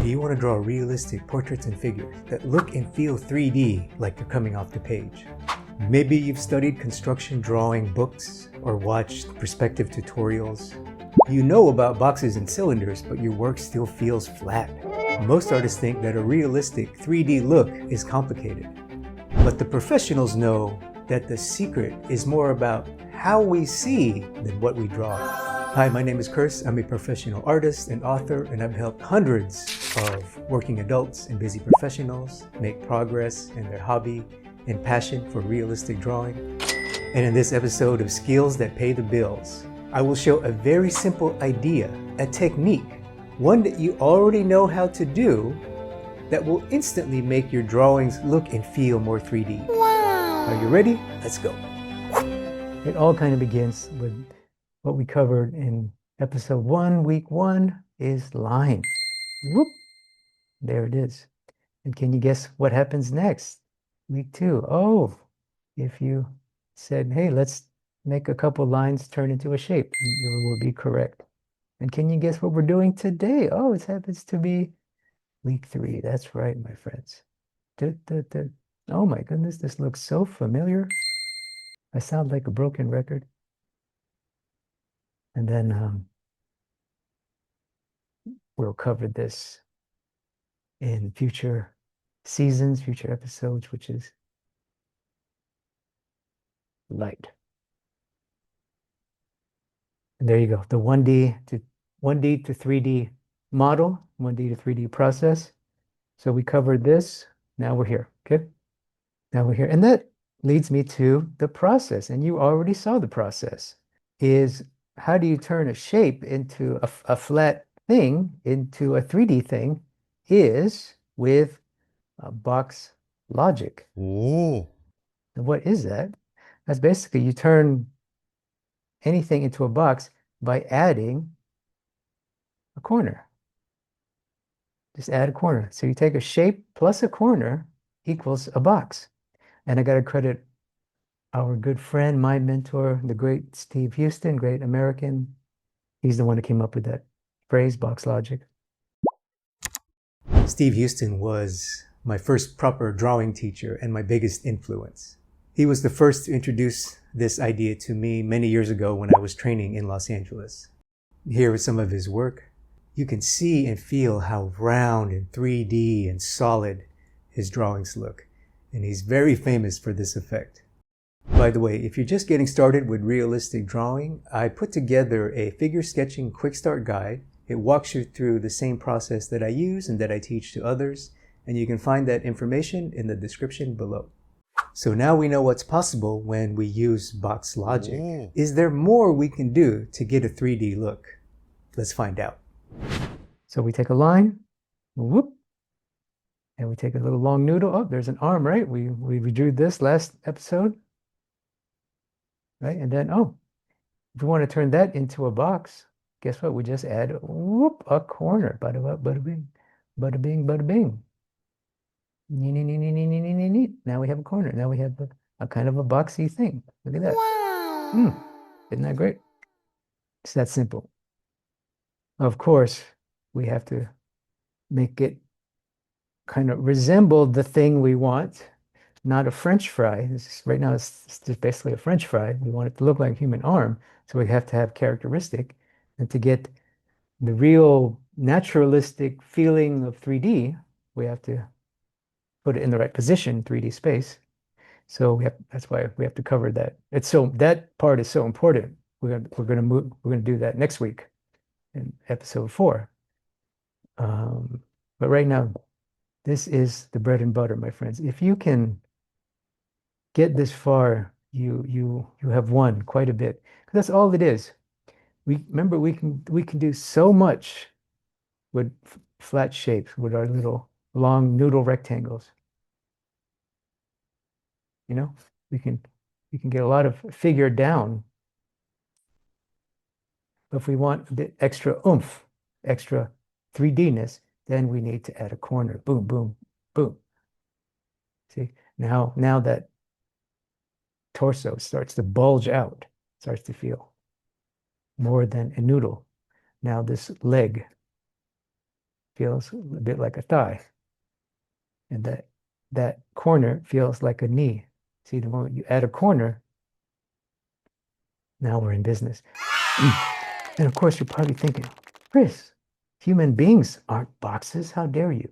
Do you want to draw realistic portraits and figures that look and feel 3D like they're coming off the page? Maybe you've studied construction drawing books or watched perspective tutorials. You know about boxes and cylinders, but your work still feels flat. Most artists think that a realistic 3D look is complicated. But the professionals know that the secret is more about how we see than what we draw. Hi, my name is Chris. I'm a professional artist and author, and I've helped hundreds of working adults and busy professionals make progress in their hobby and passion for realistic drawing. And in this episode of Skills That Pay the Bills, I will show a very simple idea, a technique, one that you already know how to do that will instantly make your drawings look and feel more 3D. Wow! Are you ready? Let's go. It all kind of begins with what we covered in episode 1, week 1, is line. Whoop! There it is. And can you guess what happens next? Week 2. Oh, if you said, hey, let's make a couple lines turn into a shape, you will be correct. And can you guess what we're doing today? Oh, it happens to be week 3. That's right, my friends. Oh my goodness, this looks so familiar. I sound like a broken record. And then we'll cover this in future seasons, future episodes, which is light. And there you go, the 1D to 3D model, 1D to 3D process. So we covered this. Now we're here, okay? Now we're here. And that leads me to the process. And you already saw the process. Is how do you turn a shape into a flat thing into a 3D thing is with box logic. Ooh. And what is that? That's basically you turn anything into a box by adding a corner. Just add a corner. So you take a shape plus a corner equals a box. And I got to credit our good friend, my mentor, the great Steve Huston, great American. He's the one who came up with that phrase, box logic. Steve Huston was my first proper drawing teacher and my biggest influence. He was the first to introduce this idea to me many years ago when I was training in Los Angeles. Here is some of his work. You can see and feel how round and 3D and solid his drawings look. And he's very famous for this effect. By the way, if you're just getting started with realistic drawing, I put together a figure sketching quick start guide. It walks you through the same process that I use and that I teach to others, and you can find that information in the description below. So now we know what's possible when we use box logic. Ooh. Is there more we can do to get a 3D look? Let's find out. So we take a line, whoop, and we take a little long noodle. Oh, there's an arm, right? We drew this last episode. Right? And then, oh, if we want to turn that into a box, guess what? We just add, whoop, a corner. Bada bada bada bing, bada bing, bada bing. Now we have a corner. Now we have a kind of a boxy thing. Look at that. Wow. Isn't that great? It's that simple. Of course, we have to make it kind of resemble the thing we want. Not a French fry. Right now, it's just basically a French fry. We want it to look like a human arm, so we have to have characteristic. And to get the real naturalistic feeling of 3D, we have to put it in the right position, 3D space. So that's why we have to cover that. That part is so important. We're gonna do that next week in episode 4. But right now, this is the bread and butter, my friends. If you can get this far, you have won quite a bit. Because that's all it is. Remember we can do so much with flat shapes, with our little long noodle rectangles. You know, we can get a lot of figure down. But if we want a bit extra oomph, extra 3D-ness, then we need to add a corner. Boom, boom, boom. See, now that torso starts to bulge out, starts to feel more than a noodle. Now this leg feels a bit like a thigh. And that corner feels like a knee. See, the moment you add a corner, now we're in business. And of course, you're probably thinking, Chris, human beings aren't boxes. How dare you?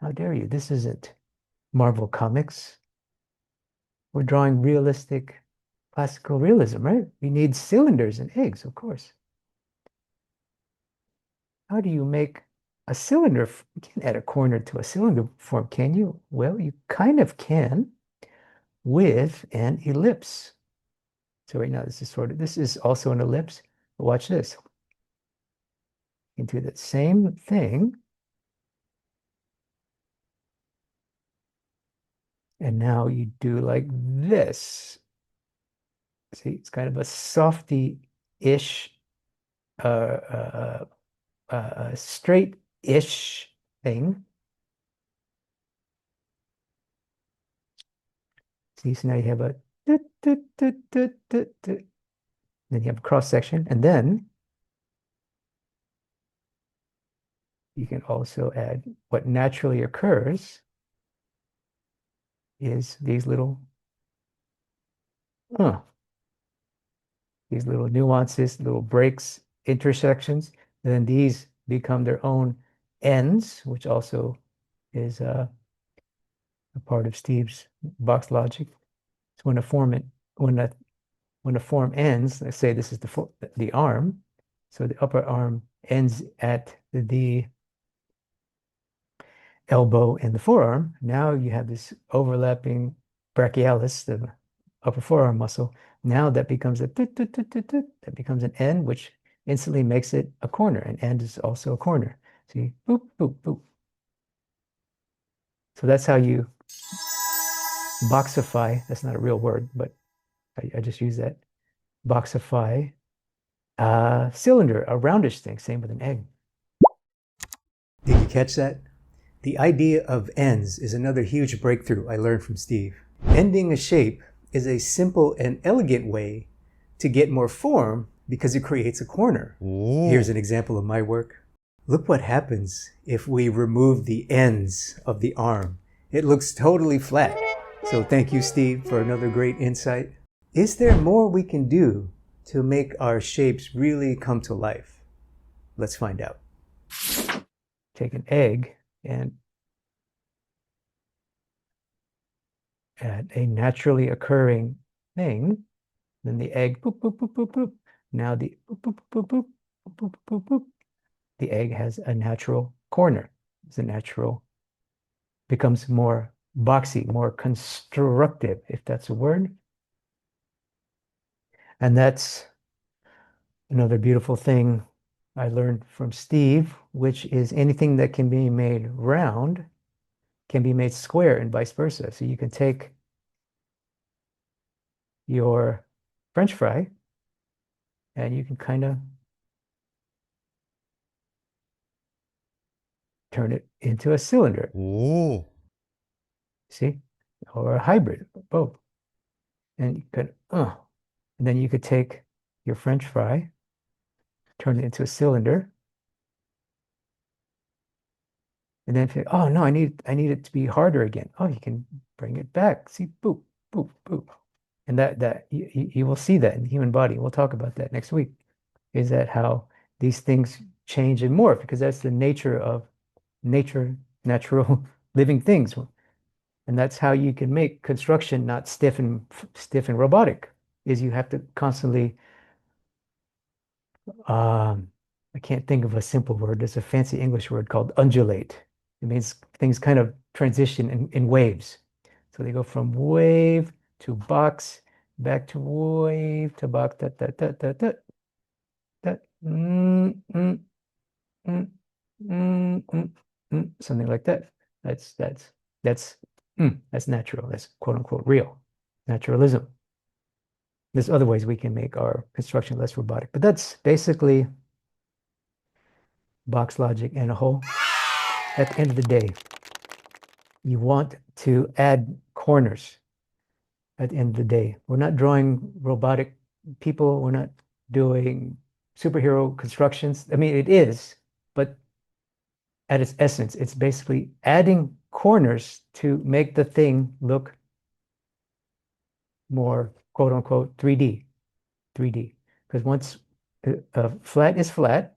How dare you? This isn't Marvel Comics. We're drawing realistic classical realism, right? We need cylinders and eggs, of course. How do you make a cylinder? You can't add a corner to a cylinder form, can you? Well, you kind of can with an ellipse. So right now, this is also an ellipse. But watch this. You can do that same thing. And now you do like this. See, it's kind of a softy-ish, straight-ish thing. See, so now you have a then you have a cross section, and then you can also add what naturally occurs is these little nuances, little breaks, intersections. And then these become their own ends, which also is a part of Steve's box logic. So when a form ends, let's say this is the arm, so the upper arm ends at the elbow and the forearm. Now you have this overlapping brachialis, the upper forearm muscle. Now that becomes that becomes an end, which instantly makes it a corner. An end is also a corner. See, boop, boop, boop. So that's how you boxify. That's not a real word, but I just use that. Boxify a cylinder, a roundish thing. Same with an egg. Did you catch that? The idea of ends is another huge breakthrough I learned from Steve. Ending a shape is a simple and elegant way to get more form because it creates a corner. Ooh. Here's an example of my work. Look what happens if we remove the ends of the arm. It looks totally flat. So thank you, Steve, for another great insight. Is there more we can do to make our shapes really come to life? Let's find out. Take an egg and add a naturally occurring thing. Then the egg, boop, boop, boop, boop, boop. Now the boop, boop, boop, boop, boop, boop, boop, boop. The egg has a natural corner. It's a natural, becomes more boxy, more constructive, if that's a word. And that's another beautiful thing I learned from Steve, which is anything that can be made round can be made square and vice versa. So you can take your French fry and you can kind of turn it into a cylinder. Ooh. See? Or a hybrid, both. And you could, and then you could take your French fry, turn it into a cylinder, and then say, oh no, I need it to be harder again. Oh, you can bring it back. See, boop, boop, boop. And that you will see that in the human body. We'll talk about that next week. Is that how these things change and morph? Because that's the nature of natural living things. And that's how you can make construction not stiff and robotic, is you have to constantly, I can't think of a simple word. There's a fancy English word called undulate. It means things kind of transition in waves. So they go from wave to box, back to wave to box, something like that. That's natural. That's quote unquote real. Naturalism. There's other ways we can make our construction less robotic, but that's basically box logic in a whole. At the end of the day, you want to add corners. At the end of the day, we're not drawing robotic people. We're not doing superhero constructions. I mean, it is, but at its essence, it's basically adding corners to make the thing look more quote unquote 3D. Because once flat is flat,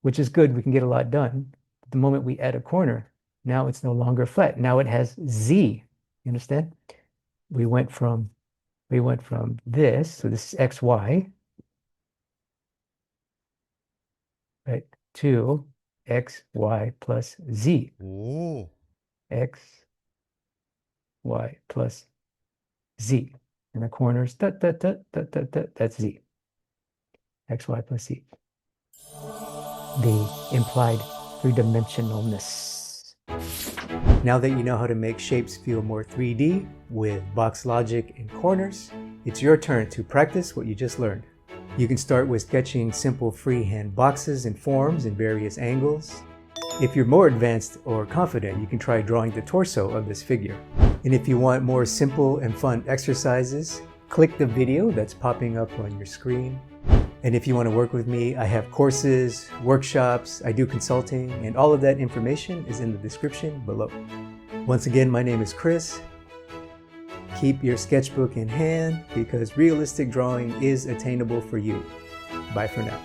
which is good, we can get a lot done. The moment we add a corner, now it's no longer flat. Now it has Z. You understand? We went from this, so this is XY, right, to XY plus Z. Ooh. X, Y plus Z. And the corners, that's Z. X, Y plus Z. The implied three-dimensionalness. Now that you know how to make shapes feel more 3D with box logic and corners, it's your turn to practice what you just learned. You can start with sketching simple freehand boxes and forms in various angles. If you're more advanced or confident, you can try drawing the torso of this figure. And if you want more simple and fun exercises, click the video that's popping up on your screen. And if you want to work with me, I have courses, workshops, I do consulting, and all of that information is in the description below. Once again, my name is Chris. Keep your sketchbook in hand because realistic drawing is attainable for you. Bye for now.